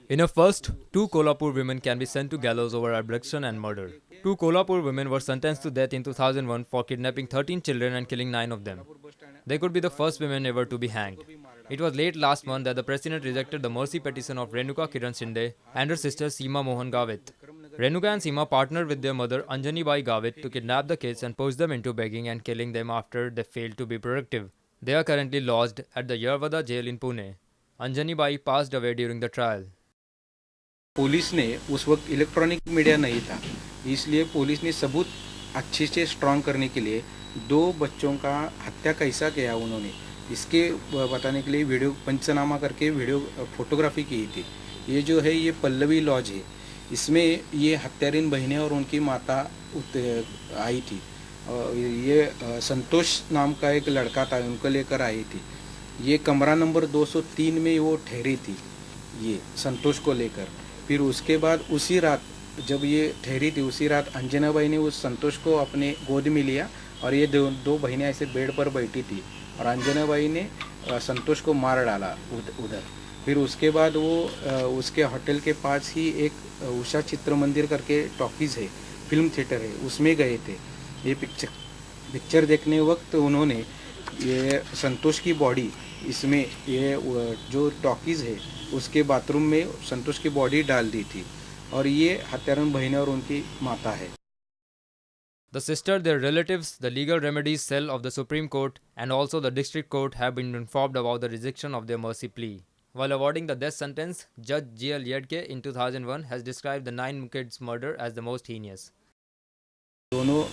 In a first, two Kolhapur women can be sent to gallows over abduction and murder. Two Kolhapur women were sentenced to death in 2001 for kidnapping 13 children and killing 9 of them. They could be the first women ever to be hanged. It was late last month that the president rejected the mercy petition of Renuka Kiran Shinde and her sister Seema Mohan Gavit. Renuka and Seema partnered with their mother Anjani Bai Gavit to kidnap the kids and push them into begging and killing them after they failed to be productive. They are currently lodged at the Yerwada jail in Pune. Anjani Bai passed away during the trial. Police ने उस वक्त electronic media नहीं था, इसलिए police ने सबूत अच्छे से स्ट्रांग करने के लिए दो बच्चों का हत्या कैसा किया उन्होंने इसके बताने के लिए वीडियो पंचनामा करके वीडियो फोटोग्राफी की थी। ये जो है ये पल्लवी लॉज है, इसमें ये हत्यारीन बहनें और उनकी माता आई थी। ये संतोष नाम का एक लड़का था, उनको लेकर आई थी। ये कमरा नंबर 203 में वो ठहरी थी, ये संतोष को लेकर। फिर उसके बाद उसी रात जब ये ठहरी थी, उसी रात अंजना बाई ने उस संतोष को अपने गोद में लिया और ये दो बहनें ऐसे बेड पर बैठी थी और अंजना बाई ने संतोष को मार डाला उधर। फिर उसके बाद वो उसके होटल के पास ही एक उषा चित्र मंदिर करके टॉकीज़ है, फिल्म थिएटर है, उसमें गए थे। ये पिक्चर देखने वक्त उन्होंने ये संतोष की बॉडी इसमें ये जो टॉकीज़ है उसके बाथरूम में संतोष की बॉडी डाल दी थी और ये हत्यारन बहनें और उनकी माता है। The sister, their relatives, the legal remedies cell of the Supreme Court and also the District Court have been informed about the rejection of their mercy plea. While awarding the death sentence, Judge G.L. Yedke in 2001 has described the 9 kids' murder as the most heinous. दोनों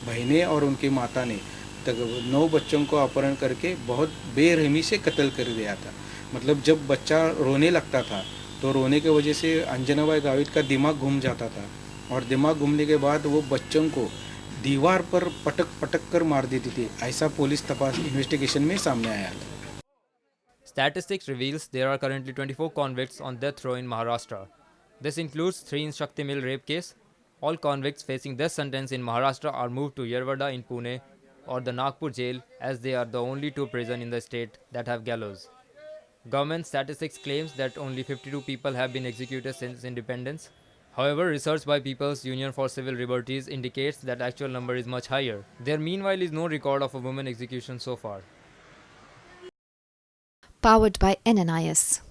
बहनें और उनकी माता ने 9 बच्चों को अपहरण करके बहुत बेरहमी से कत्ल कर दिया था। मतलब जब बच्चा रोने लगता था तो रोने की वजह से अंजना बाई गावित का दिमाग घूम जाता था और दिमाग घूमने के बाद वो बच्चों को दीवार पर पटक पटक कर मार देती थी, ऐसा पुलिस तपास इन्वेस्टिगेशन में सामने आया था। Statistics reveals there are currently 24 convicts on death row in Maharashtra. This includes 3 in Shakti Mill rape case. All convicts facing death sentence in Maharashtra are moved to Yerwada in Pune or the Nagpur jail as they are the only 2 prisons in the state that have gallows. Government statistics claims that only 52 people have been executed since independence. However, research by People's Union for Civil Liberties indicates that actual number is much higher. There meanwhile is no record of a woman execution so far. Powered by NNIS.